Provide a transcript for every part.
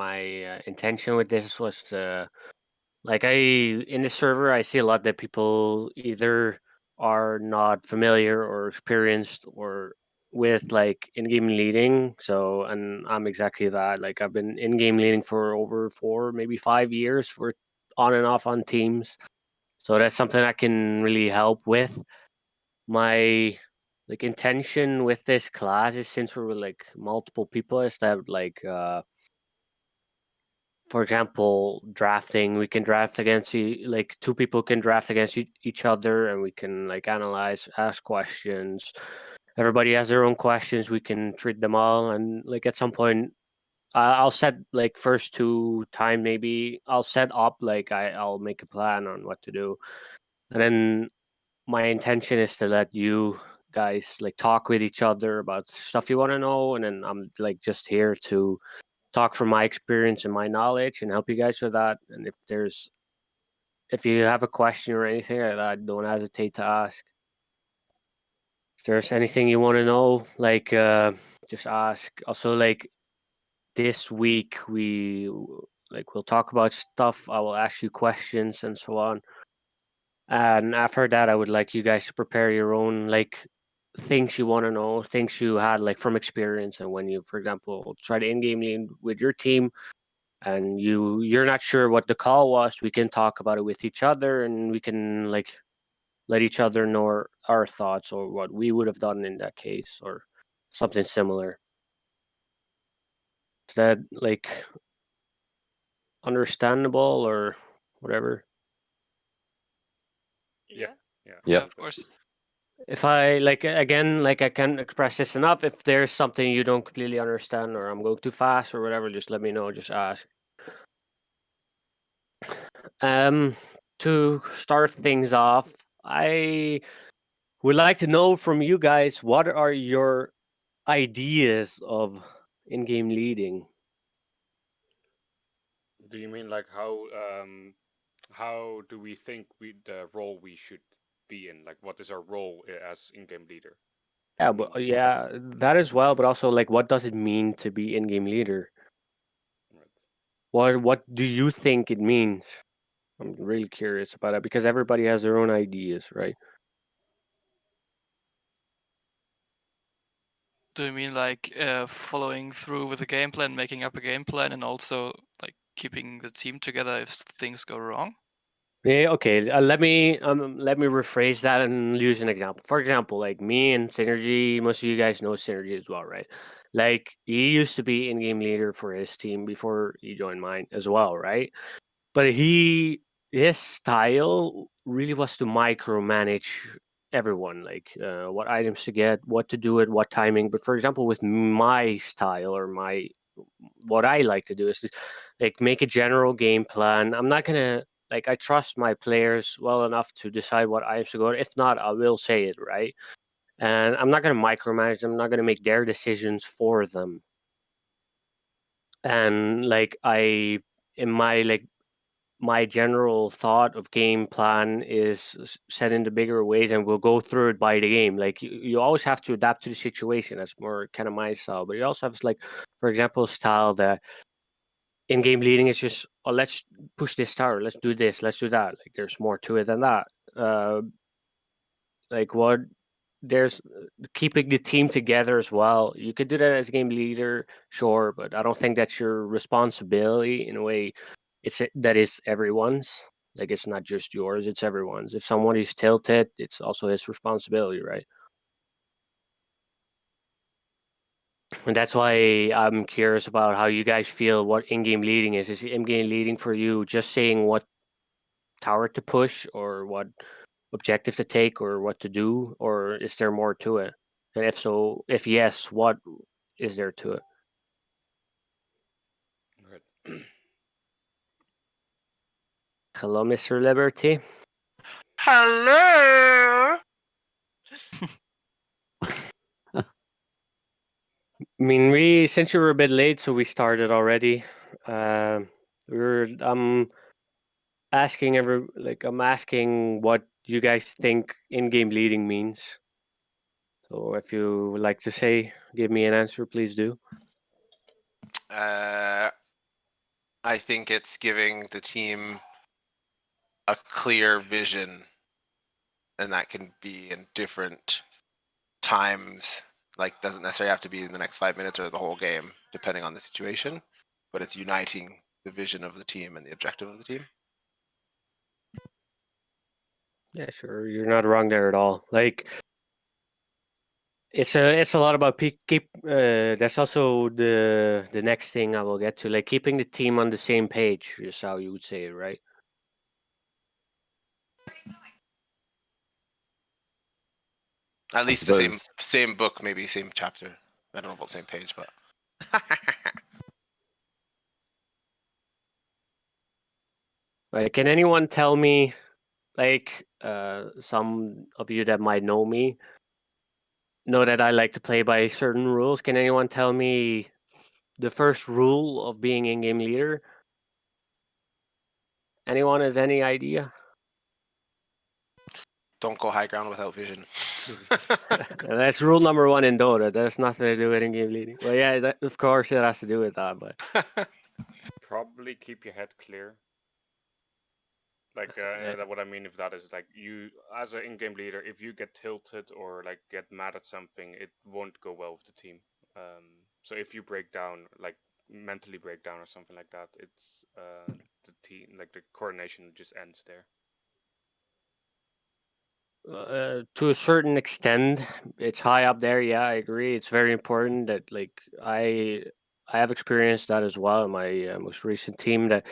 my intention with this was to, like, in this server, I see a lot that people either are not familiar or experienced or with like in-game leading. So, and I'm exactly that. Like, I've been in-game leading for over 4, maybe 5 years for on and off on teams. So that's something I can really help with. My like intention with this class is, since we're like multiple people, is that like for example, drafting, we can draft against like 2 people can draft against each other, and we can like analyze, ask questions. Everybody has their own questions. We can treat them all, and like at some point, I'll set like first 2 time maybe I'll set up like I'll make a plan on what to do, and then my intention is to let you guys like talk with each other about stuff you want to know, and then I'm like just here to talk from my experience and my knowledge and help you guys with that. And if you have a question or anything like that, don't hesitate to ask. If there's anything you want to know, like just ask. Also, like this week we'll talk about stuff. I will ask you questions and so on. And after that, I would like you guys to prepare your own like things you want to know, things you had like from experience, and when you, for example, try to in-game lead with your team, and you're not sure what the call was, we can talk about it with each other, and we can like let each other know our thoughts or what we would have done in that case or something similar. Is that like understandable or whatever? Yeah. Yeah. Of course. If I like again, like I can't express this enough. If there's something you don't completely understand or I'm going too fast or whatever, just let me know. Just ask. Um, to start things off, I would like to know from you guys, what are your ideas of in-game leading? Do you mean like how do we think the role we should be in? Like, what is our role as in-game leader? Yeah, but yeah, that as well. But also, like, what does it mean to be in-game leader? Right. What do you think it means? I'm really curious about it because everybody has their own ideas, right? Do you mean like following through with the game plan, making up a game plan, and also like keeping the team together if things go wrong? Yeah, okay. Let me rephrase that and use an example. For example, like me and Synergy, most of you guys know Synergy as well, right? Like he used to be in-game leader for his team before he joined mine as well, right? But his style really was to micromanage everyone, like what items to get, what to do at what timing. But for example, with my style or my what I like to do is just, like make a general game plan. I'm not gonna like I trust my players well enough to decide what items to go. If not, I will say it, right. And I'm not gonna micromanage them. I'm not gonna make their decisions for them. And like in my like my general thought of game plan is set into bigger ways, and we'll go through it by the game. Like you always have to adapt to the situation. That's more kind of my style. But you also have like, for example, style that in-game leading is just, oh, let's push this tower, let's do this, let's do that. Like there's more to it than that. Like what there's keeping the team together as well. You could do that as game leader, sure, but I don't think that's your responsibility in a way. That is everyone's. Like it's not just yours, it's everyone's. If someone is tilted, it's also his responsibility, right? And that's why I'm curious about how you guys feel what in-game leading is. Is in-game leading for you just saying what tower to push or what objective to take or what to do, or is there more to it? And if so, if yes, what is there to it? Right. Hello, Mr. Liberty. Hello. I mean, we since you were a bit late, so we started already. I'm asking I'm asking what you guys think in-game leading means. So if you would like to give me an answer, please do. I think it's giving the team a clear vision, and that can be in different times. Like, doesn't necessarily have to be in the next 5 minutes or the whole game, depending on the situation. But it's uniting the vision of the team and the objective of the team. Yeah, sure. You're not wrong there at all. Like, it's a lot about keep. That's also the next thing I will get to. Like keeping the team on the same page is how you would say it, right? At least the same book, maybe same chapter. I don't know about same page, but Like, can anyone tell me, like, some of you that might know that I like to play by certain rules. Can anyone tell me the first rule of being in-game leader? Anyone has any idea? don't go high ground without vision. That's rule number one in Dota. That's nothing to do with in-game leading. Well, yeah, that, of course it has to do with that, but Probably keep your head clear. Like, what I mean if that is like you as an in-game leader, if you get tilted or like get mad at something, it won't go well with the team. So if you break down, like mentally break down or something like that, it's the team, like the coordination just ends there. to a certain extent, it's high up there. Yeah, I agree. It's very important that like I have experienced that as well in my most recent team. That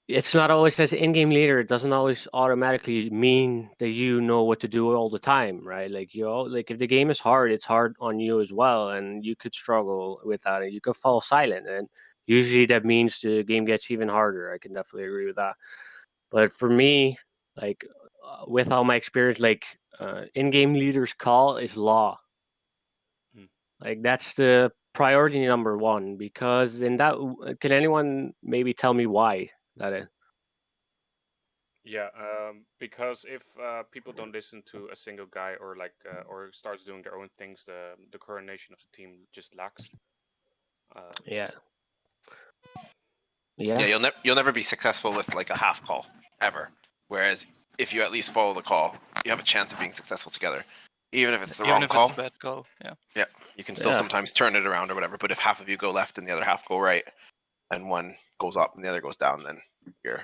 it's not always as an in-game leader. It doesn't always automatically mean that you know what to do all the time, right? Like like if the game is hard, it's hard on you as well, and you could struggle with that, and you could fall silent, and usually that means the game gets even harder. I can definitely agree with that. But for me, like with all my experience, like in-game leaders call is law. Hmm. Like that's the priority number one because in that, can anyone maybe tell me why that is? Yeah, because if people don't listen to a single guy or like or starts doing their own things, the coordination of the team just lacks. Yeah. Yeah, Yeah. you'll never be successful with like a half call ever. Whereas if you at least follow the call, you have a chance of being successful together, even if it's the Even wrong if call. it's a bad call, yeah. Yeah, you can still Yeah. sometimes turn it around or whatever. But if half of you go left and the other half go right, and one goes up and the other goes down, then you're,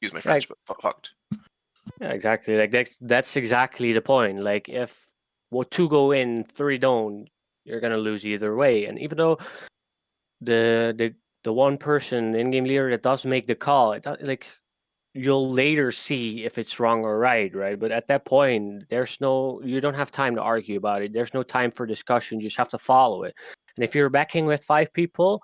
excuse my French, but fucked. Yeah, exactly. Like that's exactly the point. Like if two go in, three don't, you're gonna lose either way. And even though the one person in-game leader that does make the call, like you'll later see if it's wrong or right? But at that point, you don't have time to argue about it. There's no time for discussion. You just have to follow it. And if you're backing with five people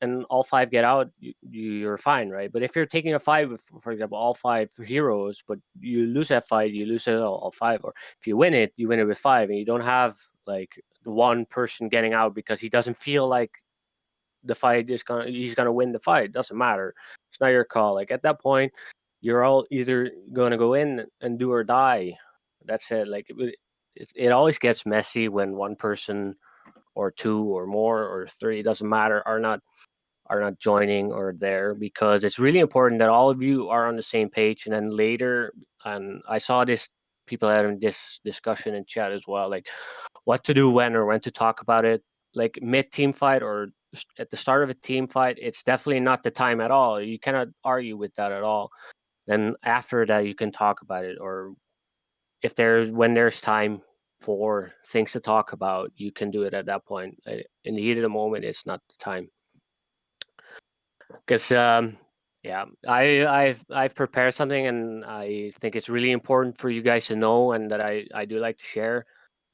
and all five get out, you're fine, right? But if you're taking a fight with, for example, all five heroes, but you lose that fight, you lose it all five. Or if you win it with five, and you don't have like the one person getting out because he doesn't feel like he's gonna win the fight. It doesn't matter. It's not your call. Like at that point, you're all either gonna go in and do or die. That's it. Like it always gets messy when one person or two or more or three, it doesn't matter, are not joining or there, because it's really important that all of you are on the same page. And then later, and I saw this, people having this discussion in chat as well, like what to do when or when to talk about it. Like mid team fight or at the start of a team fight, it's definitely not the time at all. You cannot argue with that at all. Then after that, you can talk about it, or if when there's time for things to talk about, you can do it at that point. In the heat of the moment, it's not the time. Because yeah, I've prepared something, and I think it's really important for you guys to know, and that I do like to share.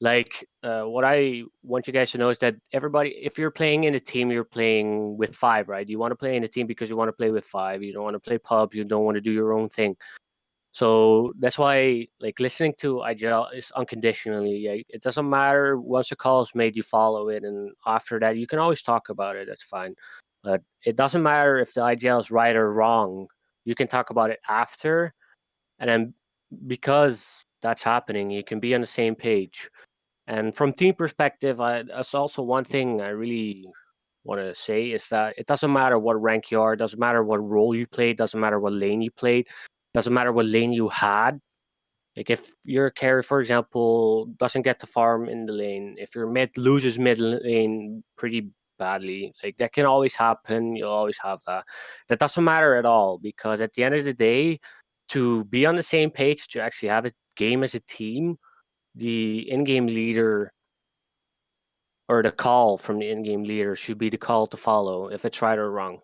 Like what I want you guys to know is that everybody, if you're playing in a team, you're playing with five, right? You want to play in a team because you want to play with five. You don't want to play pub. You don't want to do your own thing. So that's why, like, listening to IGL is unconditionally. Yeah, it doesn't matter once a call is made, you follow it, and after that, you can always talk about it. That's fine, but it doesn't matter if the IGL is right or wrong. You can talk about it after, and then because that's happening, you can be on the same page. And from team perspective, that's also one thing I really want to say is that it doesn't matter what rank you are, it doesn't matter what role you played, doesn't matter what lane you played, doesn't matter what lane you had. Like if your carry, for example, doesn't get to farm in the lane, if your mid loses mid lane pretty badly, like that can always happen. You'll always have that. That doesn't matter at all, because at the end of the day, to be on the same page, to actually have a game as a team, the in-game leader or the call from the in-game leader should be the call to follow, if it's right or wrong.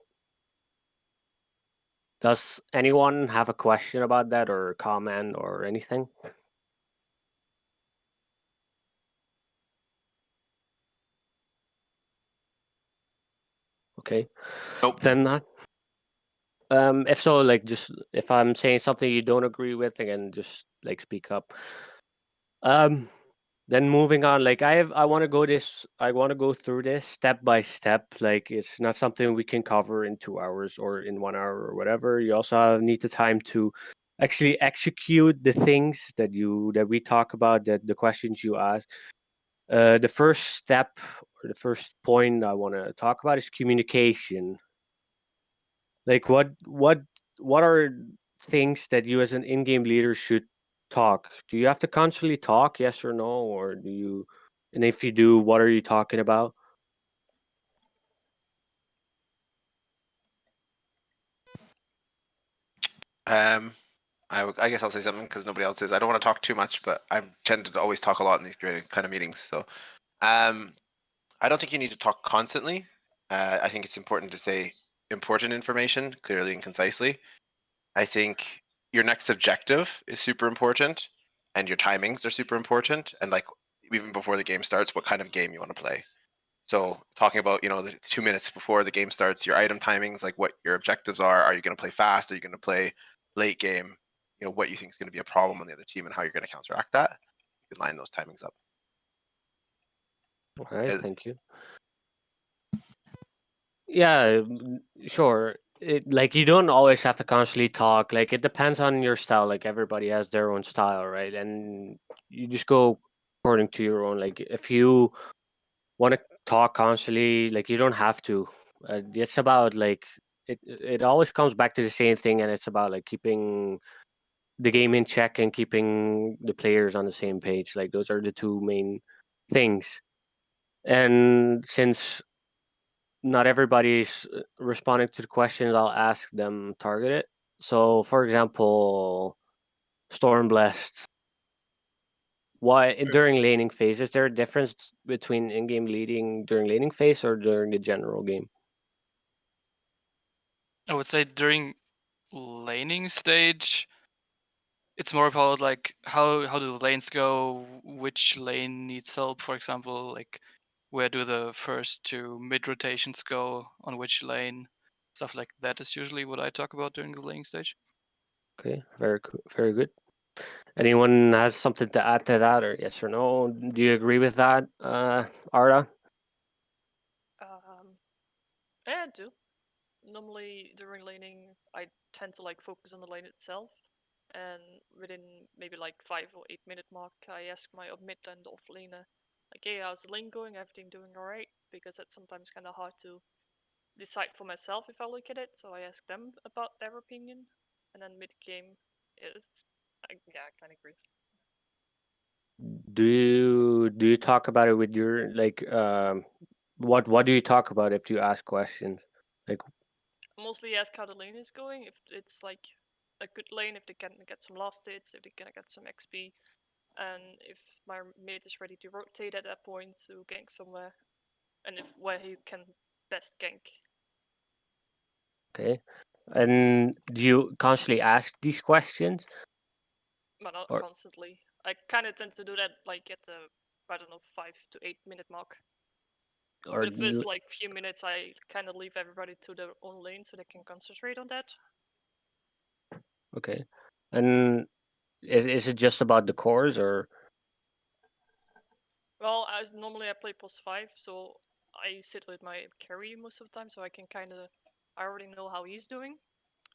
Does anyone have a question about that or comment or anything? Okay. Nope. Then not. If so, like, just if I'm saying something you don't agree with, again, just like speak up. Then moving on, like I want to go through this step by step. Like it's not something we can cover in 2 hours or in 1 hour or whatever. You also need the time to actually execute the things that we talk about, that the questions you ask. The first step or the first point I want to talk about is communication. Like what are things that you as an in-game leader should talk? Do you have to constantly talk, yes or no, or do you? And if you do, what are you talking about? I guess I'll say something because nobody else is. I don't want to talk too much, but I tend to always talk a lot in these kind of meetings. So, I don't think you need to talk constantly. I think it's important to say important information clearly and concisely. I think your next objective is super important, and your timings are super important. And like even before the game starts, what kind of game you want to play. So talking about, the 2 minutes before the game starts, your item timings, like what your objectives are. Are you going to play fast? Are you going to play late game? What you think is going to be a problem on the other team and how you're going to counteract that. You can line those timings up. All right, thank you. Yeah, sure. Like you don't always have to constantly talk. Like it depends on your style. Like everybody has their own style, right? And you just go according to your own. Like if you want to talk constantly, like you don't have to. It's about like it always comes back to the same thing, and it's about like keeping the game in check and keeping the players on the same page. Like those are the two main things. And since not everybody's responding to the questions, I'll ask them targeted. So, for example, Stormblessed. Why during laning phase? Is there a difference between in-game leading during laning phase or during the general game? I would say during laning stage, it's more about like how do the lanes go, which lane needs help, for example, like where do the first two mid rotations go on which lane, stuff like that is usually what I talk about during the laning stage. Okay, very good. Anyone has something to add to that, or yes or no? Do you agree with that, Arta? Yeah, I do. Normally during laning, I tend to like focus on the lane itself, and within maybe like 5 or 8 minute mark, I ask my mid and off laner, like, hey, how's the lane going? Everything doing alright? Because that's sometimes kind of hard to decide for myself if I look at it. So I ask them about their opinion, and then mid game is, yeah, I kind of agree. Do you talk about it with your like what do you talk about if you ask questions? Like Mostly ask how the lane is going, if it's like a good lane, if they can get some last hits, if they can get some XP, and if my mate is ready to rotate at that point to gank somewhere, and if where he can best gank. okay. And do you constantly ask these questions? But not Or constantly. I kind of tend to do that like at the, I don't know, 5 to 8 minute mark. or But the first like few minutes, I kind of leave everybody to their own lane so they can concentrate on that. okay. And is it just about the cores or Well, normally I play +5, so I sit with my carry most of the time, so I can kind of, I already know how he's doing.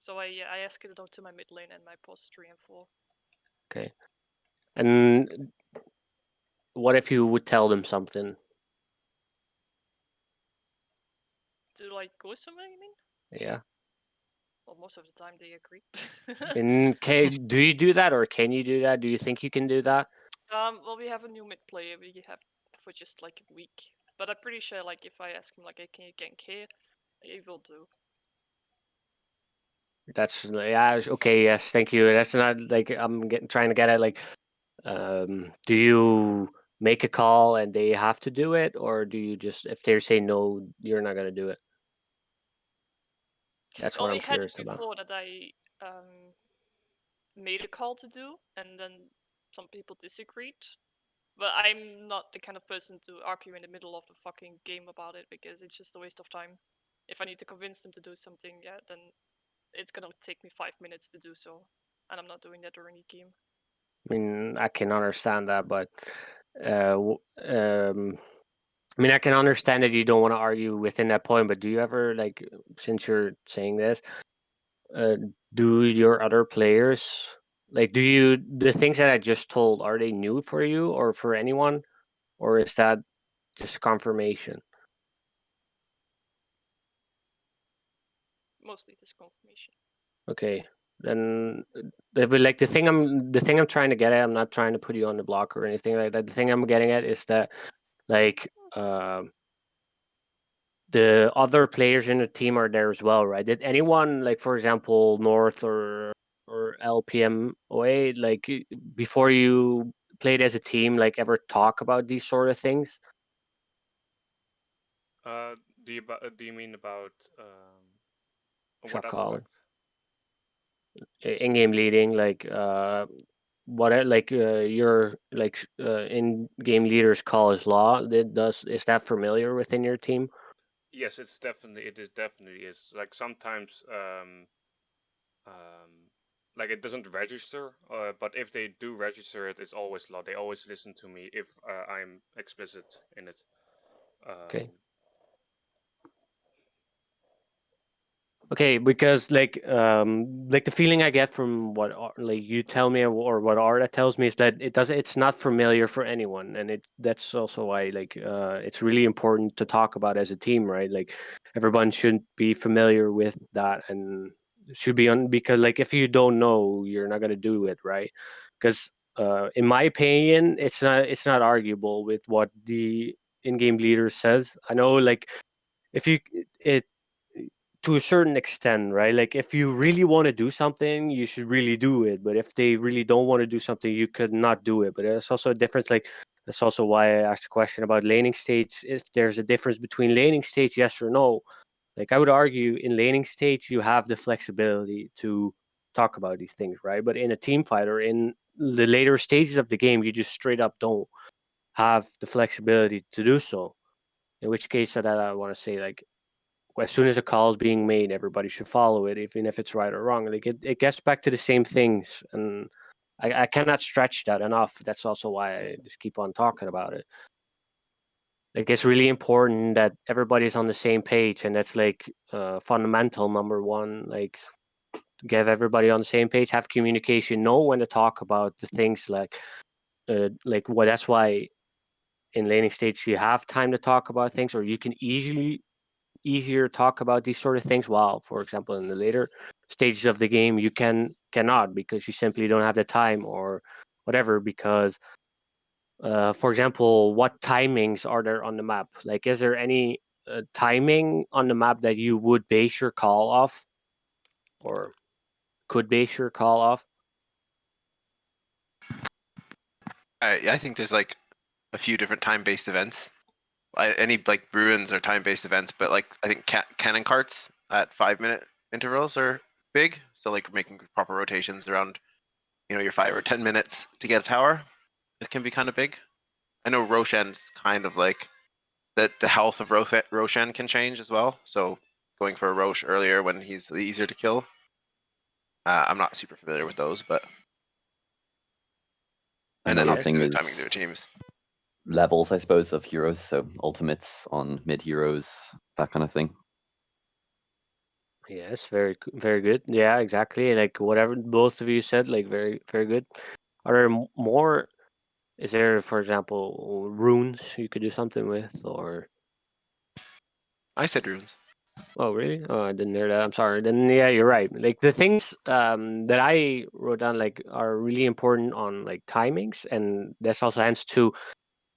So I ask it out to my mid lane and my +3 and 4. okay? And what if you would tell them something? To like go somewhere, you mean? Yeah. Well, most of the time they agree. And do you do that, or can you do that? Do you think you can do that? Well, we have a new mid player we have for just like a week, but I'm pretty sure like if I ask him like, hey, can you gank here, he will do. That's yeah. Okay. Yes. Thank you. That's not like I'm trying to get at like, do you make a call and they have to do it, or do you just if they say no, you're not gonna do it? That's Well, what we I'm had curious it about. before that I made a call to do, and then some people disagreed. But I'm not the kind of person to argue in the middle of a fucking game about it because it's just a waste of time. If I need to convince them to do something, yeah, then it's gonna take me 5 minutes to do so, and I'm not doing that during the game. I mean, I can understand that, but uh, I mean, I can understand that you don't want to argue within that point. But do you ever like, since you're saying this, uh, do your other players like, do you the things that I just told, are they new for you or for anyone, or is that just confirmation? Mostly this confirmation. Okay, then but like the thing I'm trying to get at, I'm not trying to put you on the block or anything like that. The thing I'm getting at is that like the other players in the team are there as well, right? Did anyone like, for example, North or LPMOA, like before you played as a team, like ever talk about these sort of things? Do you mean about Shot what calling, aspect? in-game leading, like what like your like in-game leaders call is law. Is that familiar within your team? Yes, it is definitely is. Like sometimes um like it doesn't register, but if they do register it, it's always law. They always listen to me if I'm explicit in it. Okay. Okay, because like the feeling I get from what like you tell me or what Arta tells me is that it's not familiar for anyone, and that's also why like it's really important to talk about as a team, right? Like everyone should be familiar with that and should be on, because like if you don't know, you're not gonna do it, right? Because in my opinion, it's not arguable with what the in-game leader says. I know like if you it to a certain extent, right? Like if you really want to do something, you should really do it. But if they really don't want to do something, you could not do it. But there's also a difference. Like that's also why I asked a question about laning states. If there's a difference between laning states, yes or no? Like I would argue in laning states, you have the flexibility to talk about these things, right? But in a team fight or in the later stages of the game, you just straight up don't have the flexibility to do so. In which case, that I want to say, like, as soon as a call is being made, everybody should follow it, even if it's right or wrong. Like it gets back to the same things, and I cannot stretch that enough. That's also why I just keep on talking about it. Like it's really important that everybody's on the same page, and that's like fundamental number one. Like get everybody on the same page, have communication, know when to talk about the things like what. That's why in laning states you have time to talk about things, or you can easier talk about these sort of things, while for example in the later stages of the game you cannot, because you simply don't have the time or whatever. Because for example, what timings are there on the map? Like is there any timing on the map that you would base your call off, or could base your call off? I think there's like a few different time-based events. Any like ruins are time-based events, but like I think cannon carts at 5-minute intervals are big. So like making proper rotations around, your 5 or 10 minutes to get a tower, it can be kind of big. I know Roshan's kind of like that. The health of Roshan can change as well. So going for a Rosh earlier when he's easier to kill. I'm not super familiar with those, but and then Another obviously thing the timing of their is teams. levels, I suppose, of heroes. So ultimates on mid heroes, that kind of thing. Yes, very good. Yeah, exactly, like whatever both of you said, like very good. Are there more? Is there, for example, runes you could do something with, or I said runes. Oh, really? Oh, I didn't hear that. I'm sorry. Then yeah, you're right. Like the things that I wrote down like are really important on like timings, and that's also hence to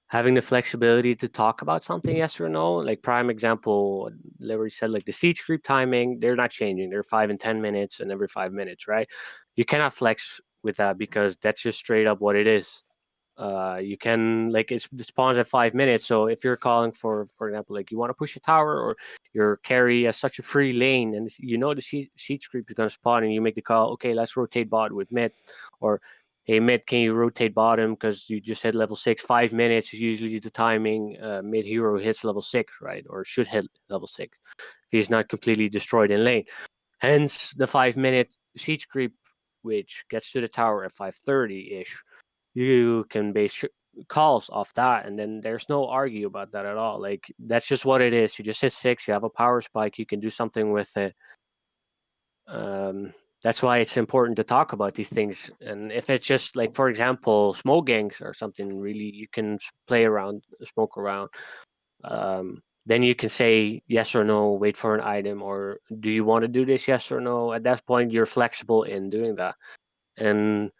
having the flexibility to talk about something, yes or no. Like prime example, Liberty said like the siege creep timing, they're not changing. They're 5 and 10 minutes and every 5 minutes, right? You cannot flex with that because that's just straight up what it is. You can like it spawns at 5 minutes. So if you're calling for example, like you want to push a tower or your carry has such a free lane and you know the siege creep is going to spawn and you make the call, okay, let's rotate bot with mid, or hey mid, can you rotate bottom because you just hit level 6. 5 minutes is usually the timing mid hero hits level 6, right? Or should hit level 6 if he's not completely destroyed in lane. Hence the 5-minute siege creep, which gets to the tower at 5:30 ish. You can base calls off that, and then there's no argue about that at all. Like that's just what it is. You just hit 6. You have a power spike. You can do something with it. That's why it's important to talk about these things. And if it's just like, for example, smoke gangs or something, really, you can play around, smoke around. Then you can say yes or no, wait for an item, or do you want to do this, yes or no. At that point, you're flexible in doing that. And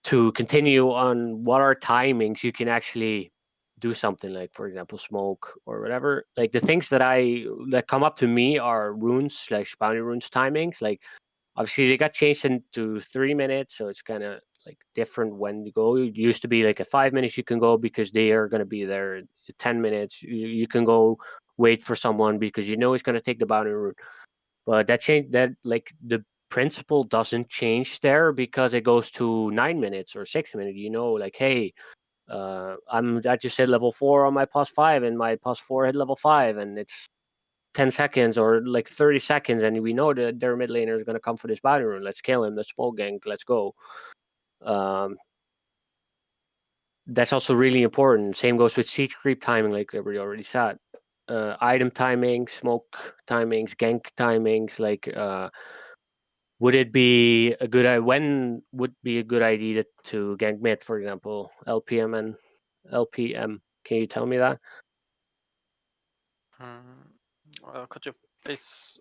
to continue on what are timings, you can actually do something like, for example, smoke or whatever. Like the things that come up to me are runes/bounty runes timings. Like obviously they got changed into 3 minutes, so it's kind of like different when you go. It used to be like at 5 minutes you can go because they are going to be there. At 10 minutes you can go wait for someone because you know he's going to take the bounty rune. But that change, that like the principle doesn't change there because it goes to 9 minutes or 6 minutes. You know, like hey, I just hit level 4 on my +5 and my +4 hit level 5 and it's 10 seconds or like 30 seconds and we know that their mid laner is going to come for this bounty rune. Let's kill him. Let's smoke gank. Let's go. Um, that's also really important. Same goes with siege creep timing, like we already said. Item timing, smoke timings, gank timings, like would it be a good when would be a good idea to gank mid, for example, LPM and LPM? Can you tell me that? Could you please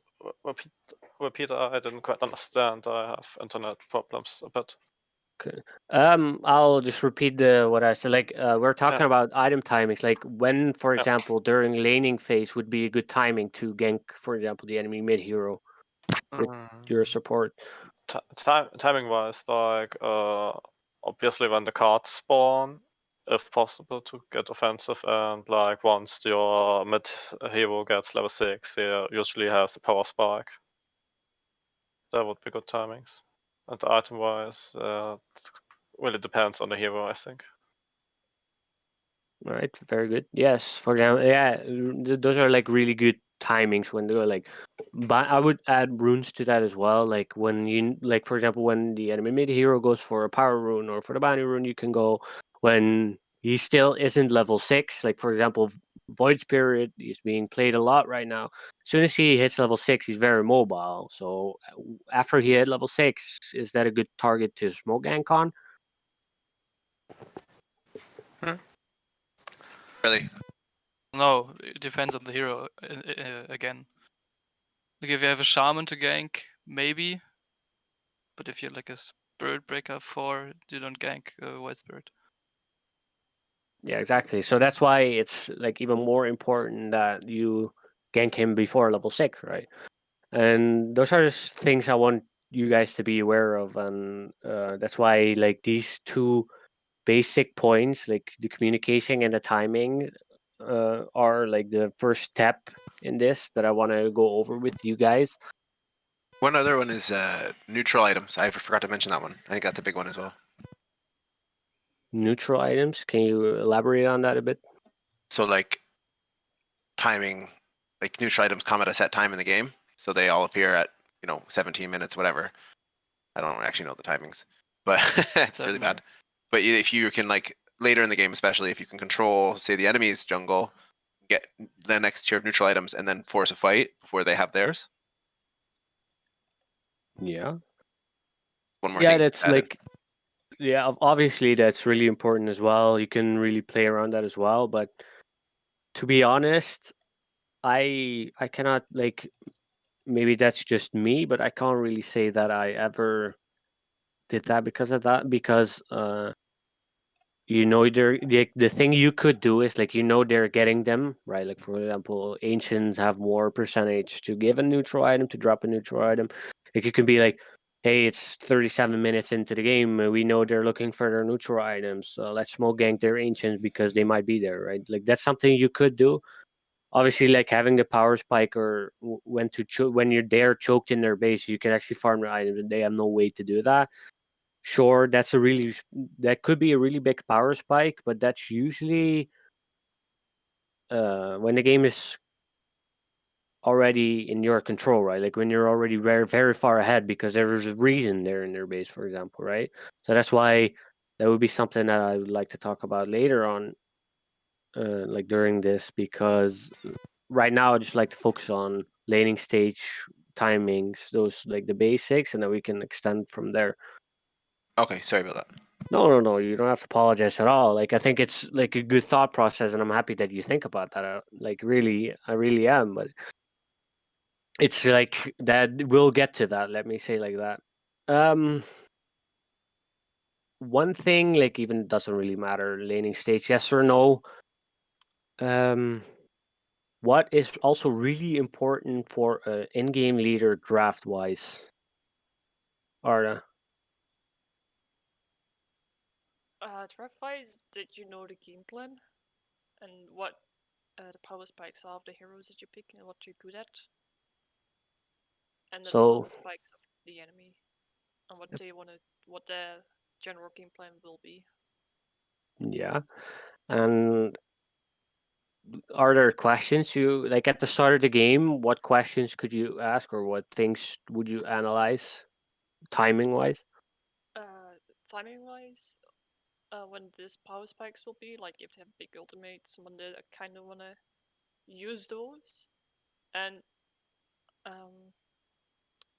repeat? I didn't quite understand. I have internet problems a bit. Okay. I'll just repeat what I said. Like, we're talking Yeah. about item timings. Like, when, for Yeah. example, during laning phase would be a good timing to gank, for example, the enemy mid hero with your support. Timing wise, like obviously when the cards spawn, if possible to get offensive, and like once your mid hero gets level 6, he usually has a power spike. That would be good timings. And item wise, it really depends on the hero, I think. All right, very good. Yes, for example, yeah, those are like really good timings when they're like. But I would add runes to that as well. Like when you, like for example, when the enemy mid hero goes for a power rune or for the bounty rune, you can go when he still isn't level 6. Like for example, Void Spirit is being played a lot right now. As soon as he hits level 6, he's very mobile. So after he hit level 6, is that a good target to smoke gank on? Really? No, it depends on the hero again. Like if you have a shaman to gank, maybe. But if you're like a spirit breaker 4, you don't gank white spirit. Yeah, exactly. So that's why it's like even more important that you gank him before level 6, right? And those are just things I want you guys to be aware of, and that's why like these two basic points, like the communication and the timing, are like the first step in this that I want to go over with you guys. One other one is neutral items. I forgot to mention that one. I think that's a big one as well. Neutral items. Can you elaborate on that a bit? So like timing, like neutral items come at a set time in the game, so they all appear at 17 minutes, whatever. I don't actually know the timings, but it's really bad. But if you can like later in the game, especially if you can control, say, the enemy's jungle, get the next tier of neutral items, and then force a fight before they have theirs. Yeah. One more Yeah, thing. that's added. like, yeah, obviously that's really important as well. You can really play around that as well. But to be honest, I cannot like maybe that's just me, but I can't really say that I ever did that because of that because the thing you could do is like they're getting them right, like for example ancients have more percentage to give a neutral item, to drop a neutral item. Like you can be like, hey, it's 37 minutes into the game, we know they're looking for their neutral items, so let's smoke gank their ancients because they might be there, right? Like that's something you could do. Obviously, like having the power spike or when you're there choked in their base, you can actually farm their items and they have no way to do that. Sure, that could be a really big power spike, but that's usually when the game is already in your control, right? Like when you're already very, very far ahead because there's a reason they're in their base, for example, right? So that's why that would be something that I would like to talk about later on, like during this, because right now I just like to focus on laning stage timings, those like the basics, and then we can extend from there. Okay, sorry about that. No. You don't have to apologize at all. Like I think it's like a good thought process, and I'm happy that you think about that. Like really, I really am. But it's like that. We'll get to that. Let me say like that. One thing, like even doesn't really matter. Laning stage, yes or no. What is also really important for an in-game leader draft wise, Arta? Draft-wise, did you know the game plan? And what the power spikes are of the heroes that you pick and what you're good at? And the So power spikes of the enemy. And what their general game plan will be. yeah, and are there questions you like at the start of the game? What questions could you ask, or what things would you analyze, timing wise? Timing wise, when this power spikes will be, like if they have big ultimates, when they kind of want to use those, and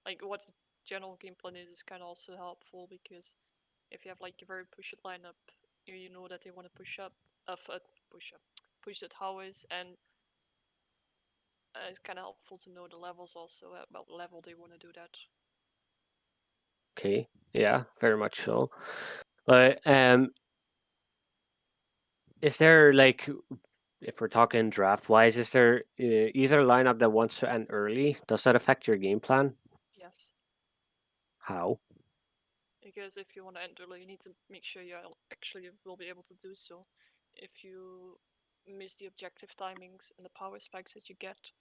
like what the general game plan is kind of also helpful because if you have like a very push it lineup, you know that they want to push the towers, and it's kind of helpful to know the levels also at what level they want to do that. Okay, yeah, very much so. But is there like, if we're talking draft wise, is there either lineup that wants to end early? Does that affect your game plan? Yes, How? because if you want to end early, you need to make sure you actually will be able to do so. If you miss the objective timings and the power spikes that you get,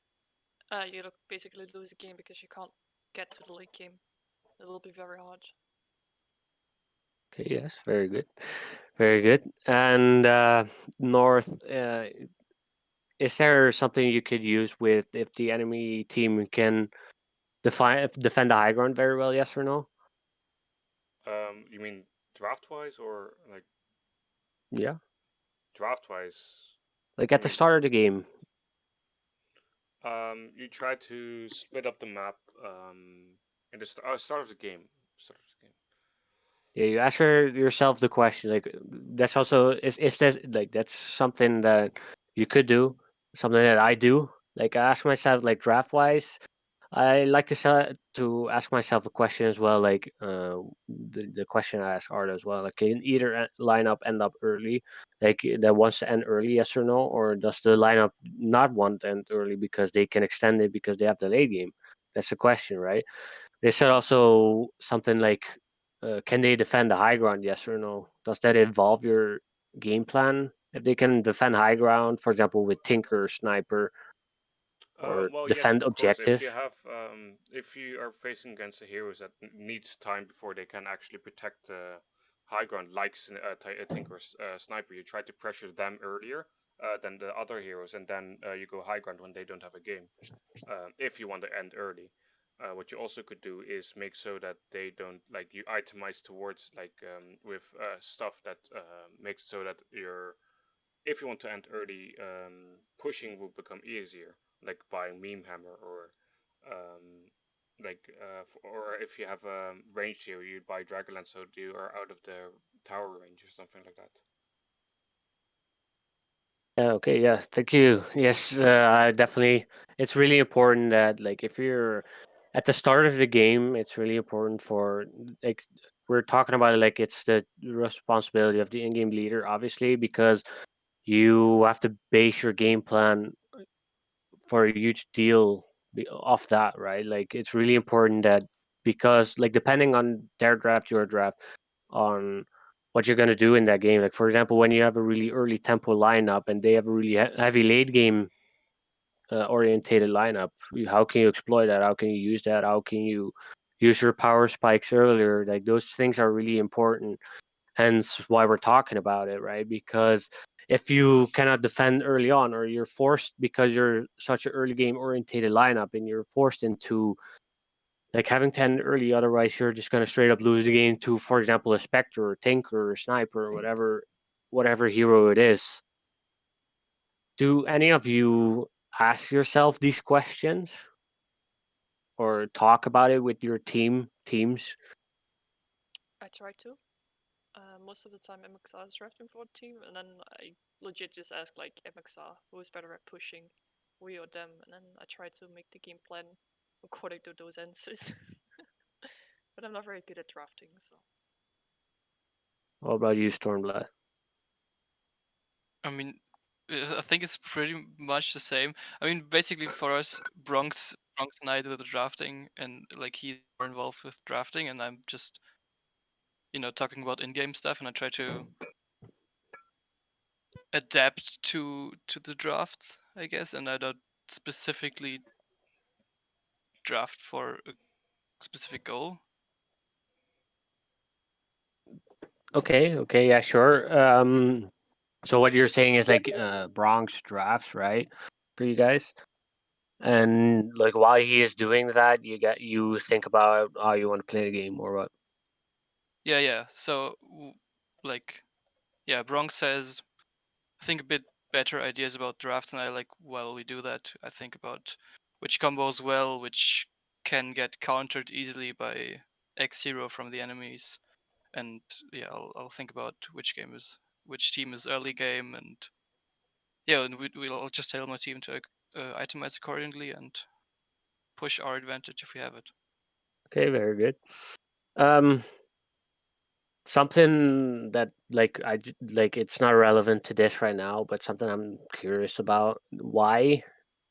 you'll basically lose a game because you can't get to the late game. It will be very hard. Okay, yes, very good, very good. And North, is there something you could use with if the enemy team can defend the high ground very well? Yes or no? You mean draft-wise or like Yeah, draft-wise? like I at the mean, start of the game. you try to split up the map in the start of the game. Start of the game. Yeah, you ask yourself the question. Like that's also is that like that's something that you could do, something that I do. Like I ask myself, like draft wise, I like to ask myself a question as well. Like the question I ask Art as well. Like can either lineup end up early, like that wants to end early, yes or no, or does the lineup not want to end early because they can extend it because they have the late game? That's the question, right? They said also something like, can they defend the high ground? Yes or no? Does that involve your game plan? If they can defend high ground, for example, with Tinker, Sniper, or Well, yes, defend of course. objective. If you are facing against the heroes that needs time before they can actually protect the high ground, like Tinker or Sniper, you try to pressure them earlier than the other heroes, and then you go high ground when they don't have a game. If you want to end early, what you also could do is make so that they don't like you itemize towards like with stuff that makes so that your if you want to end early, pushing will become easier, like buying Meme Hammer or or if you have a range here, you buy Dragonlance so you are out of the tower range or something like that. Okay, yes, thank you. Yes, I definitely. It's really important that, like, if you're at the start of the game, it's really important for, like, we're talking about it like it's the responsibility of the in-game leader, obviously, because you have to base your game plan for a huge deal off that, right? Like, it's really important that, because, like, depending on their draft, your draft, on what you're going to do in that game. Like, for example, when you have a really early tempo lineup and they have a really heavy late game orientated lineup, how can you exploit that? How can you use that? How can you use your power spikes earlier? Like, those things are really important. Hence why we're talking about it, right? Because if you cannot defend early on, or you're forced, because you're such an early game orientated lineup, and you're forced into, like, having 10 early, otherwise you're just going to straight up lose the game to, for example, a Spectre or Tinker or Sniper or whatever hero it is. Do any of you ask yourself these questions or talk about it with your teams? I try to. Most of the time, MXR is drafting for the team, and then I legit just ask like MXR who is better at pushing, we or them, and then I try to make the game plan according to those answers. But I'm not very good at drafting, so. What about you, Stormblessed? I mean, I think it's pretty much the same. I mean, basically for us, Bronx and I do the drafting, and like he's more involved with drafting, and I'm just, talking about in-game stuff, and I try to adapt to the drafts, I guess, and I don't specifically draft for a specific goal. Okay, yeah, sure. So what you're saying is, like, Bronx drafts, right, for you guys? And, like, while he is doing that, you think about how you want to play the game or what? Yeah. So, like, yeah, Bronx has, I think, a bit better ideas about drafts, and I like, while we do that, I think about which combos well, which can get countered easily by X hero from the enemies, and yeah, I'll think about which team is early game, and yeah, and we'll just tell my team to itemize accordingly and push our advantage if we have it. Okay, very good. Um, Something that, like, like, it's not relevant to this right now, but something I'm curious about. Why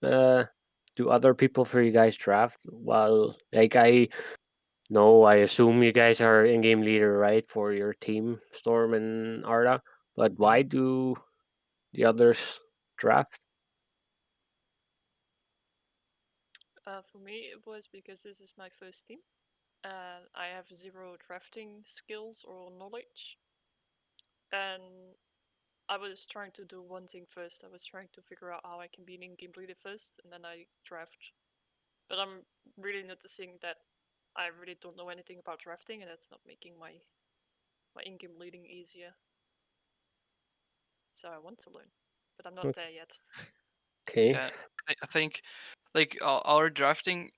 uh do other people for you guys draft? Well, like, I assume you guys are in-game leader, right, for your team, Storm and Arta. But why do the others draft? For me, it was because this is my first team, and I have zero drafting skills or knowledge. And I was trying to do one thing first. I was trying to figure out how I can be an in-game leader first, and then I draft. But I'm really noticing that I really don't know anything about drafting, and that's not making my in-game leading easier. So I want to learn, but I'm not there yet. Okay. Yeah, I think like our drafting.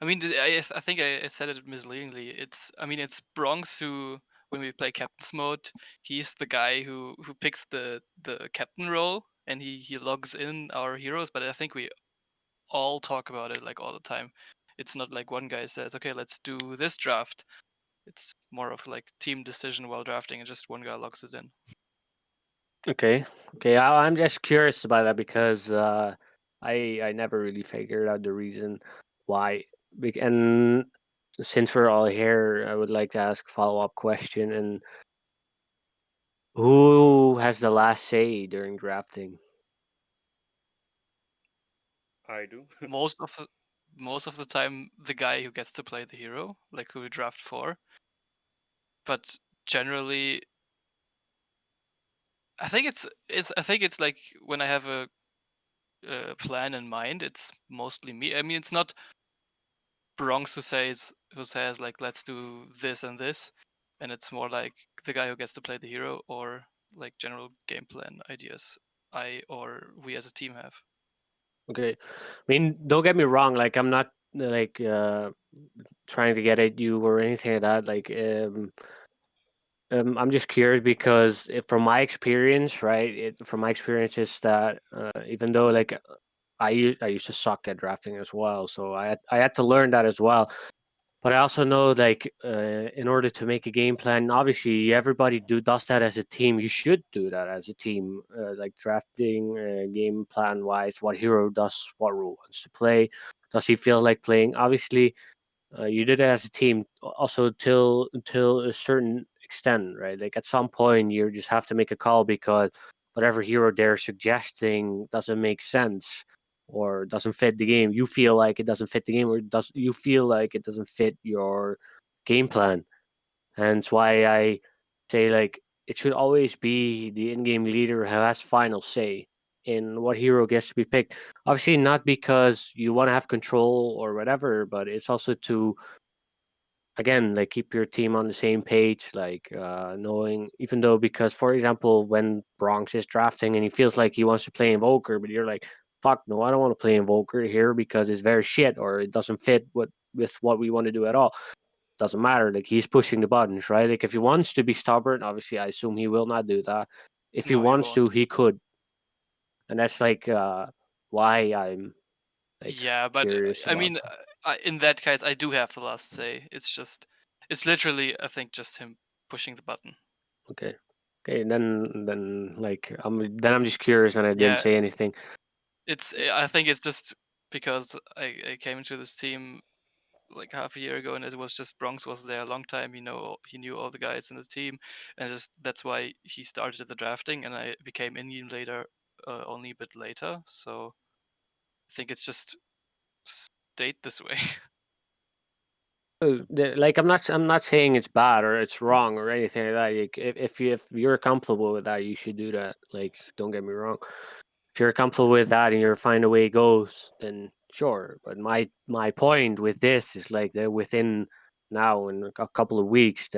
I mean, I think I said it misleadingly. It's Bronx who, when we play captain's mode, he's the guy who picks the captain role, and he logs in our heroes. But I think we all talk about it like all the time. It's not like one guy says, "Okay, let's do this draft." It's more of like team decision while drafting, and just one guy logs it in. Okay. I'm just curious about that because I never really figured out the reason why. And since we're all here, I would like to ask a follow-up question. And who has the last say during drafting? I do. Most of the time, the guy who gets to play the hero, like who we draft for. But generally, I think it's like when I have a plan in mind, it's mostly me. I mean, it's not Bronx who says like let's do this and this, and it's more like the guy who gets to play the hero, or like general game plan ideas I or we as a team have. Okay. I mean, don't get me wrong. Like, I'm not, like, trying to get at you or anything like that. Like, I'm just curious because from my experience, right? From my experience is that even though like I used to suck at drafting as well, so I had to learn that as well. But I also know like in order to make a game plan, obviously everybody does that as a team. You should do that as a team, like drafting game plan wise. What hero does what role wants to play? Does he feel like playing? Obviously, you did it as a team also till a certain extent, right? Like at some point you just have to make a call because whatever hero they're suggesting doesn't make sense or doesn't fit the game. You feel like it doesn't fit the game, or does you feel like it doesn't fit your game plan. Hence why I say like it should always be the in-game leader who has final say in what hero gets to be picked. Obviously, not because you want to have control or whatever, but it's also to again like keep your team on the same page, like knowing even though because for example when Bronx is drafting and he feels like he wants to play Invoker, but you're like fuck no, I don't want to play Invoker here because it's very shit or it doesn't fit with what we want to do at all. Doesn't matter. Like he's pushing the buttons, right? Like if he wants to be stubborn, obviously I assume he will not do that. If he No, he wants to, won't. he could, and that's like why I'm like Yeah, but curious I about mean, that. in that case, I do have the last say. It's literally, I think, just him pushing the button. Okay, okay, then like I'm just curious, and I didn't Yeah, say anything. I think it's just because I came into this team like half a year ago, and it was just Bronx was there a long time. He knew all the guys in the team, and just that's why he started the drafting, and I became Indian later, only a bit later. So I think it's just stayed this way. Like I'm not saying it's bad or it's wrong or anything like that. Like, if you're comfortable with that, you should do that. Like don't get me wrong. If you're comfortable with that and you're fine the way it goes, then sure. But my point with this is like that within now in a couple of weeks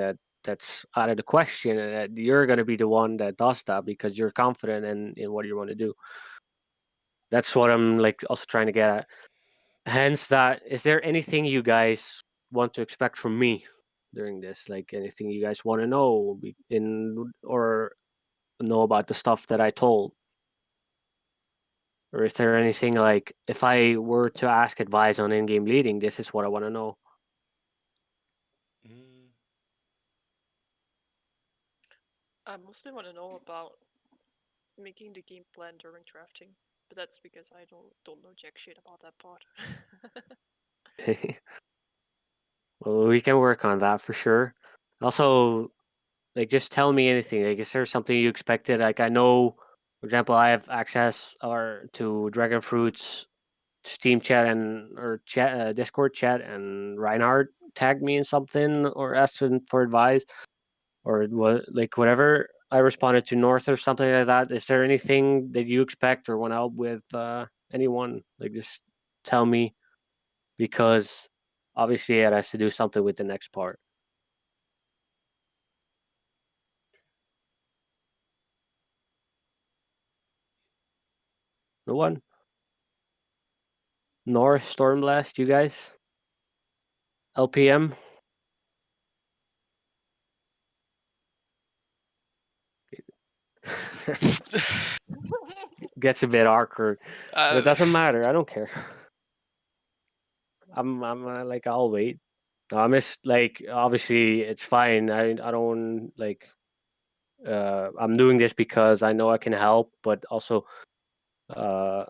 that's out of the question, and that you're gonna be the one that does that because you're confident in what you want to do. That's what I'm like also trying to get at. Hence that, is there anything you guys want to expect from me during this? Like anything you guys want to know in or know about the stuff that I told? Or is there anything like if I were to ask advice on in-game leading, this is what I want to know? Mm, I mostly want to know about making the game plan during drafting, but that's because I don't know jack shit about that part. Well, we can work on that for sure. Also, like just tell me anything. Like, is there something you expected? Like, I know, for example, I have access or to DragonFruits Steam chat and or chat Discord chat, and Reinhardt tagged me in something or asked for advice or what like whatever. I responded to North or something like that. Is there anything that you expect or want to help with anyone? Like just tell me because obviously it has to do something with the next part. No one? North, Stormblessed, you guys? LPM? Gets a bit awkward. But it doesn't matter. I don't care. I'm like I'll wait. No, I'm just like obviously it's fine. I don't like I'm doing this because I know I can help, but also uh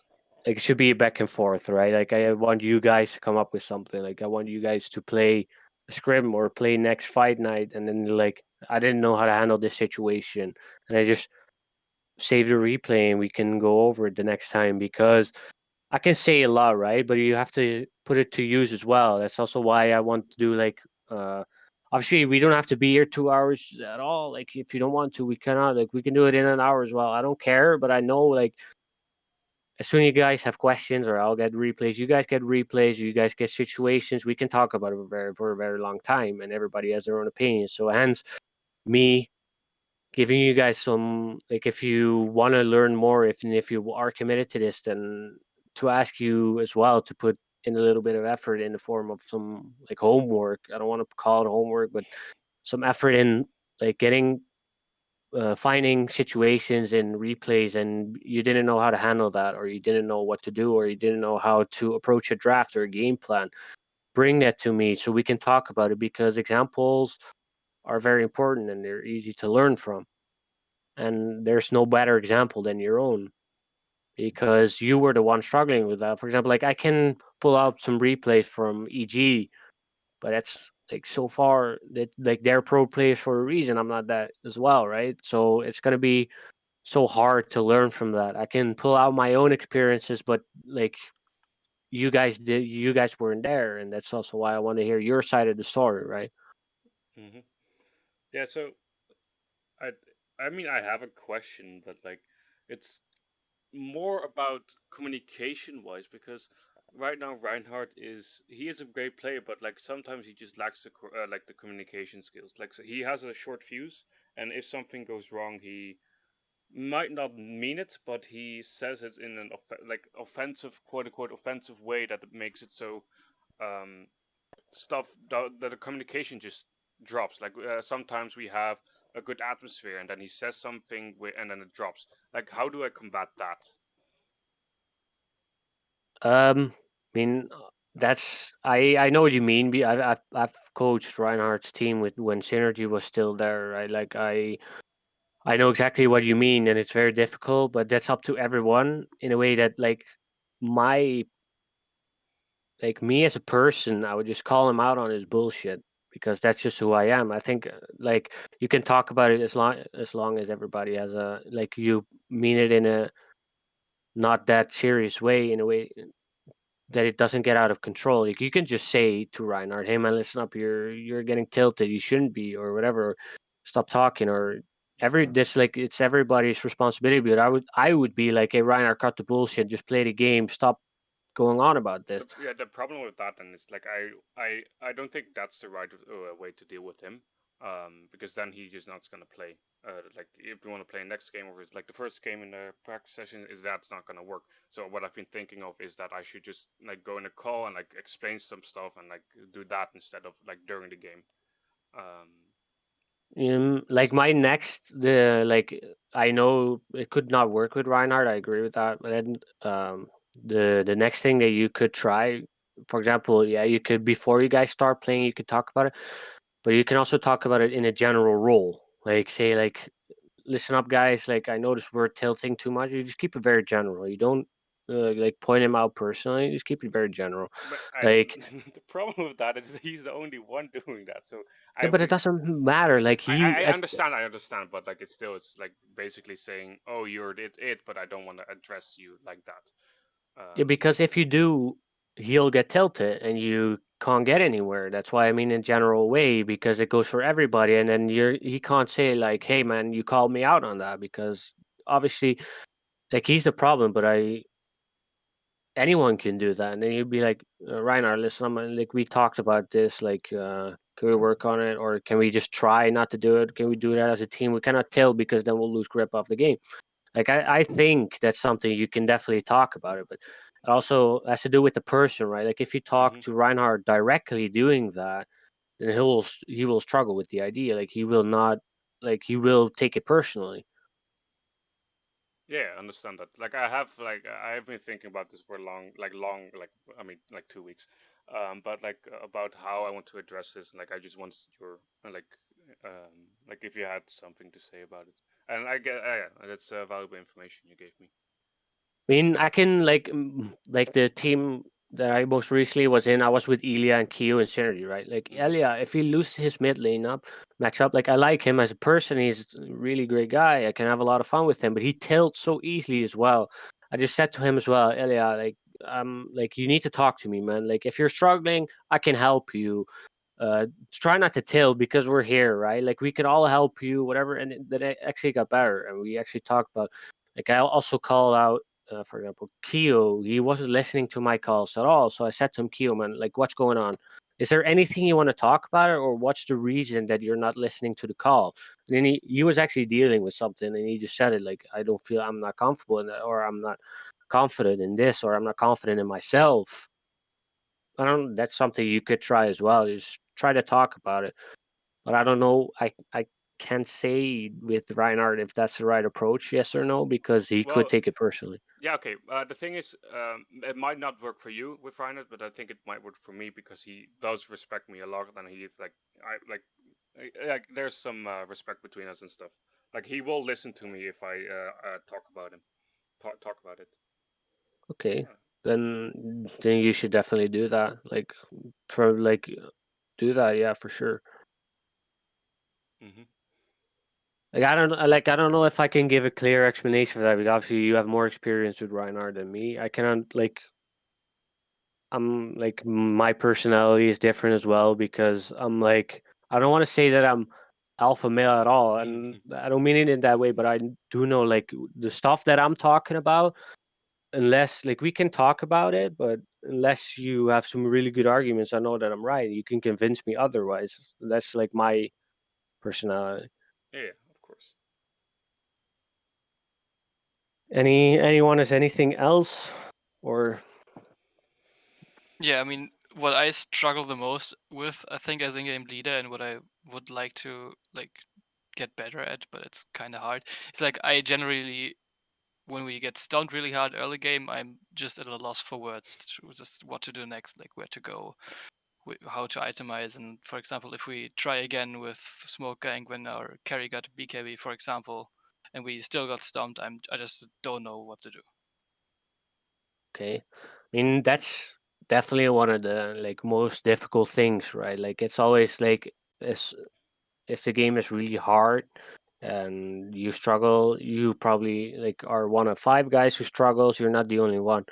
like it should be a back and forth, right? Like I want you guys to come up with something. Like I want you guys to play a scrim or play next fight night, and then like I didn't know how to handle this situation, and I just save the replay and we can go over it the next time because I can say a lot, right? But you have to put it to use as well. That's also why I want to do like obviously we don't have to be here 2 hours at all. Like if you don't want to, we cannot like we can do it in an hour as well. I don't care, but I know like as soon as you guys have questions or I'll get replays, you guys get replays, you guys get situations, we can talk about it for a very long time and everybody has their own opinion. So hence me giving you guys some like if you want to learn more if you are committed to this, then to ask you as well to put in a little bit of effort in the form of some like homework. I don't want to call it homework, but some effort in like getting finding situations in replays and you didn't know how to handle that, or you didn't know what to do, or you didn't know how to approach a draft or a game plan, bring that to me so we can talk about it, because examples are very important and they're easy to learn from. And there's no better example than your own, because you were the one struggling with that. For example, like I can pull out some replays from EG, but that's like so far that like they're pro players for a reason. I'm not that as well, right? So it's gonna be so hard to learn from that. I can pull out my own experiences, but like you guys weren't there, and that's also why I want to hear your side of the story, right? Mm-hmm. Yeah. So I mean, I have a question, but like, it's more about communication wise, because right now Reinhardt he is a great player, but like sometimes he just lacks like the communication skills. Like, so he has a short fuse, and if something goes wrong, he might not mean it, but he says it in an offensive, quote unquote offensive way, that it makes it so um that the communication just drops. Like, sometimes we have a good atmosphere, and then he says something and then it drops. Like, how do I combat that? I mean, that's I know what you mean. I've coached Reinhardt's team with when Synergy was still there, right? Like I know exactly what you mean, and it's very difficult, but that's up to everyone in a way that my like me as a person, I would just call him out on his bullshit, because that's just who I am. I think like you can talk about it as long as everybody has a like you mean it in a not that serious way, in a way that it doesn't get out of control. Like you can just say to Reinhardt, "Hey man, listen up. You're getting tilted. You shouldn't be, or whatever. Stop talking." Or this like it's everybody's responsibility. But I would be like, "Hey Reinhardt, cut the bullshit. Just play the game. Stop going on about this." The problem with that then is like I don't think that's the right way to deal with him, because then he just not gonna play. Like, if you want to play next game, or it's like the first game in the practice session, is that's not gonna work. So what I've been thinking of is that I should just like go in a call and like explain some stuff and like do that instead of like during the game. Like my next the like I know it could not work with Reinhardt. I agree with that. But then the next thing that you could try, for example, yeah, you could before you guys start playing, you could talk about it, but you can also talk about it in a general role. Like say like, listen up, guys. Like I noticed we're tilting too much. You just keep it very general. You don't like point him out personally. You just keep it very general. But Like the problem with that is he's the only one doing that. So yeah, but it doesn't matter. Like I understand, but like it's like basically saying, "Oh, you're it," but I don't want to address you like that. Yeah, because if you do, he'll get tilted and you can't get anywhere. That's why I mean in general way, because it goes for everybody, and then he can't say like, "Hey man, you called me out on that," because obviously like he's the problem, but anyone can do that. And then you'd be like, Reinhard, listen, like we talked about this, like can we work on it, or can we just try not to do it? Can we do that as a team? We cannot tilt because then we'll lose grip of the game. Like I think that's something you can definitely talk about it, but it also has to do with the person, right? Like if you talk to Reinhard directly doing that, then he will struggle with the idea. Like he will not, like he will take it personally. Yeah, I understand that. Like, I've been thinking about this for long, I mean, like 2 weeks. But like about how I want to address this. Like, I just want your like if you had something to say about it. And I get, yeah, that's valuable information you gave me. I mean, I can like the team that I most recently was in. I was with Ilya and Kyo and Synergy, right? Like Ilya, if he loses his mid lane matchup, like I like him as a person. He's a really great guy. I can have a lot of fun with him, but he tilts so easily as well. I just said to him as well, Ilya, like you need to talk to me, man. Like if you're struggling, I can help you. Try not to tilt because we're here, right? Like we can all help you, whatever. And that actually got better, and we actually talked about. Like I also called out, for example, Keo. He wasn't listening to my calls at all. So I said to him, Keo, man, like what's going on? Is there anything you want to talk about, it, or what's the reason that you're not listening to the call? And then he was actually dealing with something, and he just said it like, I don't feel I'm not comfortable in that, or I'm not confident in this, or I'm not confident in myself. I don't. That's something you could try as well. Is try to talk about it. But I don't know. I can't say with Reinhardt if that's the right approach, yes or no, because he Well, could take it personally. Yeah, okay. The thing is, it might not work for you with Reinhardt, but I think it might work for me because he does respect me a lot, and he like there's some respect between us and stuff. Like he will listen to me if I talk about him, talk about it. Okay, Yeah. then you should definitely do that. Like, for like, do that, yeah, for sure. Mm-hmm. Like I don't know if I can give a clear explanation for that, because obviously you have more experience with Reinhardt than me. I cannot like. I'm like, my personality is different as well, because I'm like, I don't want to say that I'm alpha male at all, and I don't mean it in that way, but I do know like the stuff that I'm talking about. Unless like we can talk about it, but unless you have some really good arguments, I know that I'm right. You can convince me otherwise. That's like my personality. Yeah, of course. Anyone has anything else, or Yeah, I mean, what I struggle the most with, I think, as in-game leader, and what I would like to like get better at, but it's kind of hard. It's like I generally, when we get stunned really hard early game, I'm just at a loss for words to just what to do next, like where to go, how to itemize. And for example, if we try again with Smoke Gang when our carry got BKB, for example, and we still got stumped, I just don't know what to do. okay? I mean, that's definitely one of the like most difficult things, right? Like it's always like, it's, if the game is really hard and you struggle, you probably like are one of 5 guys who struggles. You're not the only one.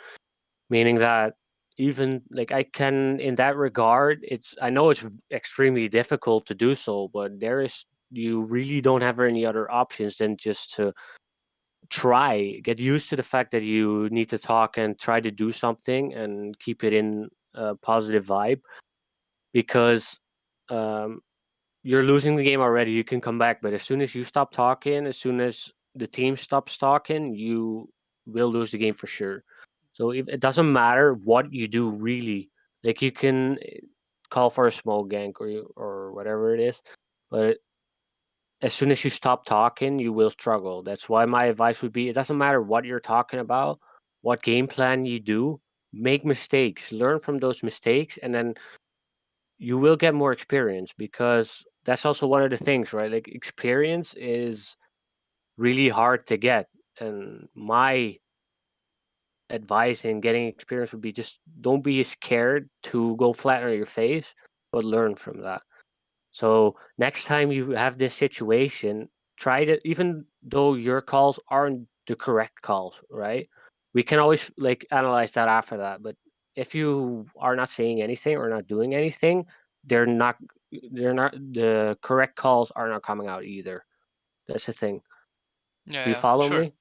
Meaning that even like I can, in that regard, it's, I know it's extremely difficult to do so, but you really don't have any other options than just to get used to the fact that you need to talk and try to do something and keep it in a positive vibe, because um, you're losing the game already. You can come back, but as soon as you stop talking, as soon as the team stops talking, you will lose the game for sure. So if, it doesn't matter what you do, really. Like you can call for a smoke gank or whatever it is, but as soon as you stop talking, you will struggle. That's why my advice would be: it doesn't matter what you're talking about, what game plan you do, make mistakes, learn from those mistakes, and then you will get more experience, because that's also one of the things, right? Like experience is really hard to get. And my advice in getting experience would be, just don't be scared to go flat on your face, but learn from that. So next time you have this situation, try to, even though your calls aren't the correct calls, right? We can always like analyze that after that. But if you are not saying anything or not doing anything, they're not the correct calls are not coming out either. That's the thing. Yeah, Do you yeah, follow sure. me?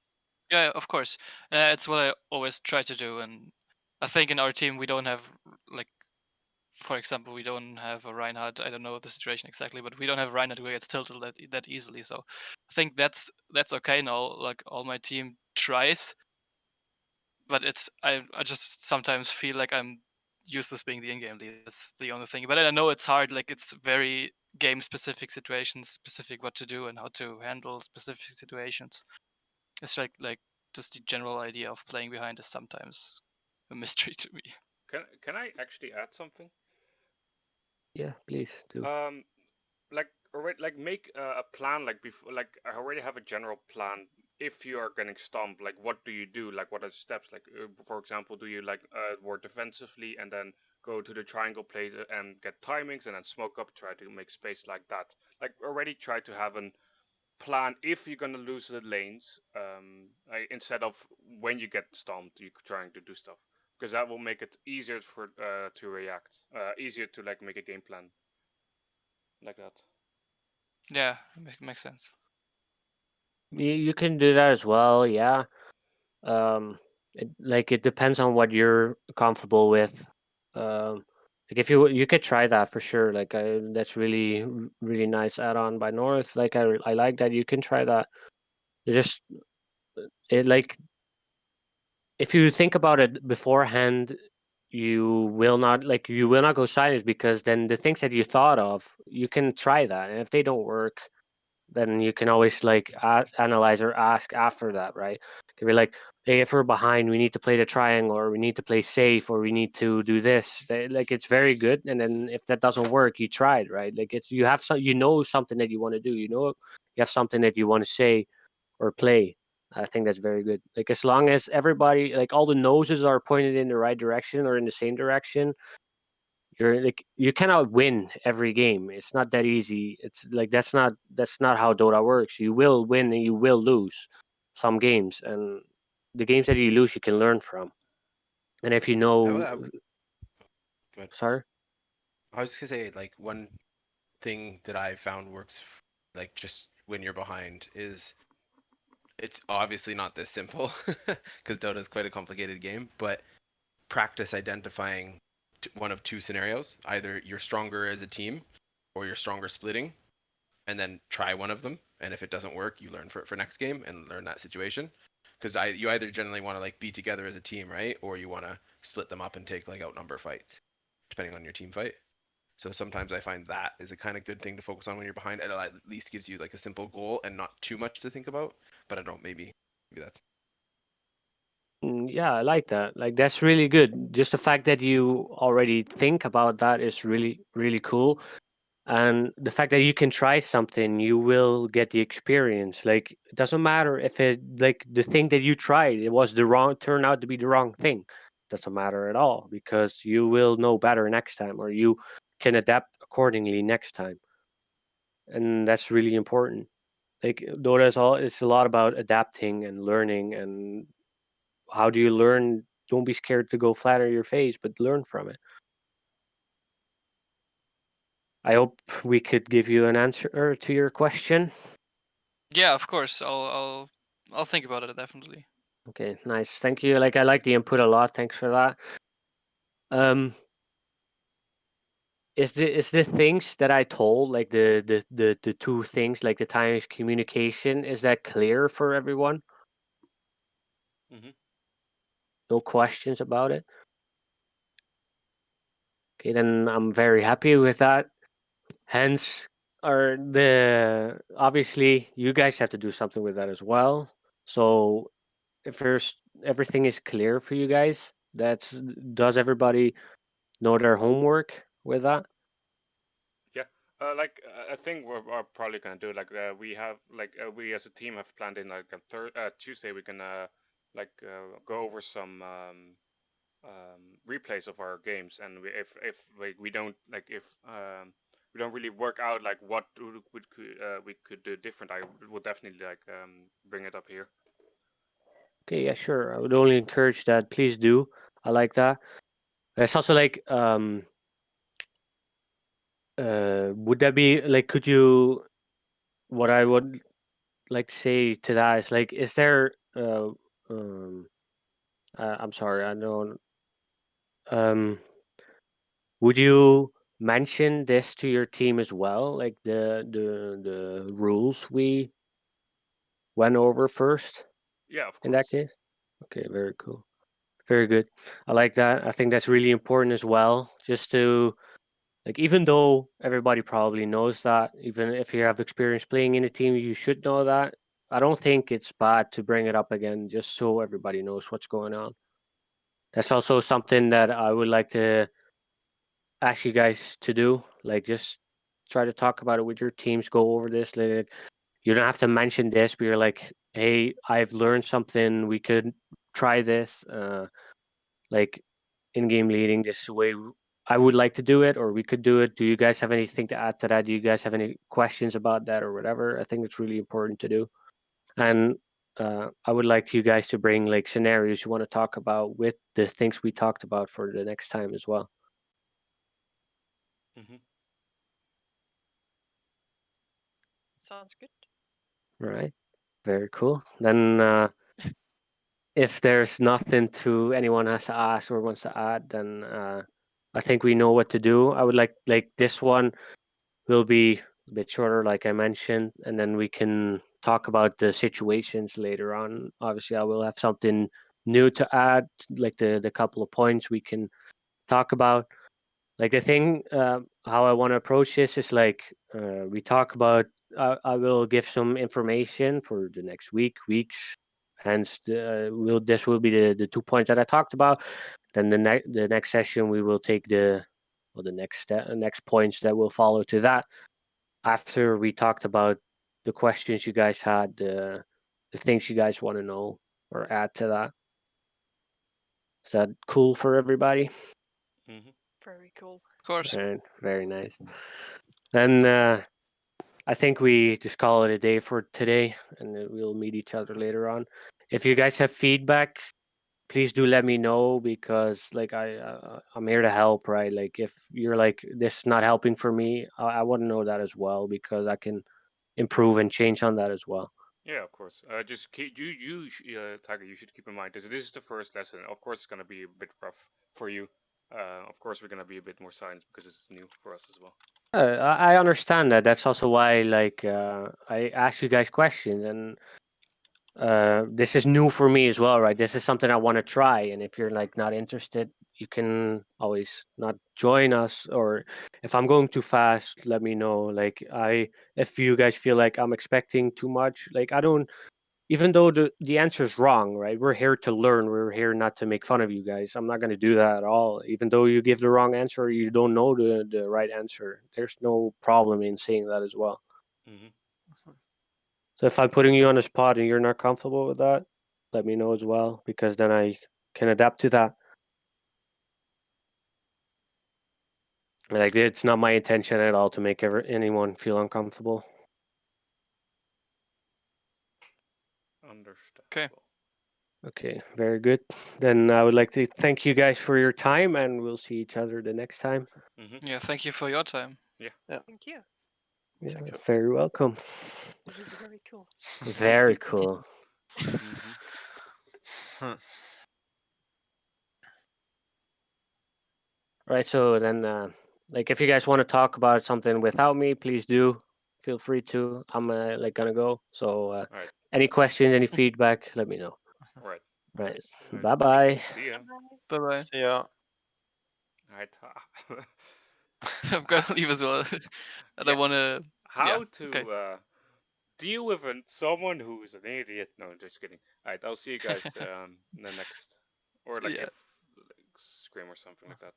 Yeah, of course. It's what I always try to do, and I think in our team we don't have like, for example, we don't have a Reinhardt. I don't know the situation exactly, but we don't have a Reinhardt who gets tilted that easily. So I think that's okay now. Like all my team tries, but it's I just sometimes feel like I'm useless being the in-game lead. That's the only thing. But I know it's hard. Like it's very game specific situations, specific what to do and how to handle specific situations. It's like just the general idea of playing behind is sometimes a mystery to me. Can I actually add something? Yeah, please do. Like already, like make a plan, like before, like I already have a general plan. If you are getting stomped, like what do you do? Like what are the steps? Like for example, do you like work defensively and then go to the triangle play and get timings and then smoke up, try to make space like that? Like already try to have an plan if you're gonna lose the lanes, instead of when you get stomped, you trying to do stuff, because that will make it easier for to react, easier to like make a game plan like that. Yeah, makes sense. You can do that as well, yeah. It depends on what you're comfortable with. Like if you could try that for sure. Like that's really nice add-on by North. Like I like that. You can try that. It just it like if you think about it beforehand, you will not go silent, because then the things that you thought of, you can try that, and if they don't work, then you can always like analyze or ask after that, right? You can be like, hey, if we're behind, we need to play the triangle, or we need to play safe, or we need to do this. Like it's very good. And then if that doesn't work, you tried, right? Like it's you have something that you want to do. You have something that you want to say or play. I think that's very good. Like as long as everybody, like all the noses are pointed in the right direction or in the same direction, you're like you cannot win every game. It's not that easy. It's like that's not how Dota works. You will win and you will lose some games, and the games that you lose, you can learn from. And if you know, Good. sorry, I was just gonna say, like, one thing that I found works, like, just when you're behind is it's obviously not this simple because Dota is quite a complicated game, but practice identifying one of two scenarios. Either you're stronger as a team or you're stronger splitting, and then try one of them. And if it doesn't work, you learn for next game and learn that situation. Because you either generally want to like be together as a team, right? Or you want to split them up and take like outnumber fights, depending on your team fight. So sometimes I find that is a kind of good thing to focus on when you're behind. It at least gives you like a simple goal and not too much to think about. But I don't know, maybe that's yeah, I like that. Like that's really good. Just the fact that you already think about that is really really cool. And the fact that you can try something, you will get the experience. Like it doesn't matter if it like the thing that you tried, it was the wrong turned out to be the wrong thing. Doesn't matter at all because you will know better next time, or you can adapt accordingly next time. And that's really important. Like Dota is all it's a lot about adapting and learning. And how do you learn? Don't be scared to go flat on your face, but learn from it. I hope we could give you an answer to your question. Yeah, of course. I'll think about it definitely. Okay, nice. Thank you. Like I like the input a lot. Thanks for that. Um, is the things that I told, like the two things, like the times communication, is that clear for everyone? Mhm. No questions about it? Okay, then I'm very happy with that. Hence, or the obviously you guys have to do something with that as well. So if there's everything is clear for you guys, does everybody know their homework with that? Yeah. I think we're probably gonna do like we have like we as a team have planned in like on Tuesday we can go over some replays of our games, and if like we don't like if we don't really work out like what we could do different, I would definitely like bring it up here. Okay, yeah, sure. I would only encourage that. Please do. I like that. It's also like, would that be like, could you? What I would like to say to that is like, is there? Um, I'm sorry, I don't. Um, would you mention this to your team as well? Like the rules we went over first Yeah, of in that course. case. Okay, very cool. Very good. I like that. I think that's really important as well. Just to like, even though everybody probably knows that, even if you have experience playing in a team, you should know that. I don't think it's bad to bring it up again, just so everybody knows what's going on. That's also something that I would like to ask you guys to do. Like, just try to talk about it with your teams. Go over this. Like, you don't have to mention this, but you're like, hey, I've learned something. We could try this. Like in-game leading, this is the way I would like to do it, or we could do it. Do you guys have anything to add to that? Do you guys have any questions about that or whatever? I think it's really important to do. And I would like you guys to bring like scenarios you want to talk about with the things we talked about for the next time as well. Hmm. Sounds good. All right. Very cool. Then if there's nothing to anyone has to ask or wants to add, then I think we know what to do. I would like this one will be a bit shorter, like I mentioned, and then we can talk about the situations later on. Obviously, I will have something new to add, like the couple of points we can talk about. Like the thing, how I want to approach this is like we talk about I will give some information for the next weeks. Hence, this will be the 2 points that I talked about. Then the next session we will take the next points that will follow to that. After we talked about the questions you guys had, the things you guys want to know or add to that. Is that cool for everybody? Very cool. Of course. Very nice. And I think we just call it a day for today, and then we'll meet each other later on. If you guys have feedback, please do let me know, because like I'm here to help, right? Like if you're like, this is not helping for me, I want to know that as well, because I can improve and change on that as well. Yeah, of course. Just keep Tiger. You should keep in mind this is the first lesson. Of course, it's gonna be a bit rough for you. Of course, we're gonna be a bit more science because it's new for us as well. I understand that. That's also why, like, I ask you guys questions, and this is new for me as well, right? This is something I want to try, and if you're like not interested, you can always not join us. Or if I'm going too fast, let me know. Like, if you guys feel like I'm expecting too much, like, I don't. Even though the answer is wrong, right? We're here to learn. We're here not to make fun of you guys. I'm not going to do that at all. Even though you give the wrong answer, or you don't know the right answer, there's no problem in saying that as well. So if I'm putting you on the spot and you're not comfortable with that, let me know as well, because then I can adapt to that. Like, it's not my intention at all to make anyone feel uncomfortable. Understandable. Okay, very good. Then I would like to thank you guys for your time, and we'll see each other the next time. Yeah, thank you for your time. Thank you. Yeah, Thank you. very welcome. It is very cool. Very cool. Right, so then, like, if you guys want to talk about something without me, please do. Feel free to. I'm like gonna go. So, Alright. any questions, any feedback, let me know. Right. Right. Alright. Bye bye. See ya. Bye bye. See ya. Alright. I'm gonna leave as well. I don't Yes. wanna. How to okay. deal with someone who's an idiot? No, just kidding. Alright, I'll see you guys in the next, or like Yeah. Scream or something like that.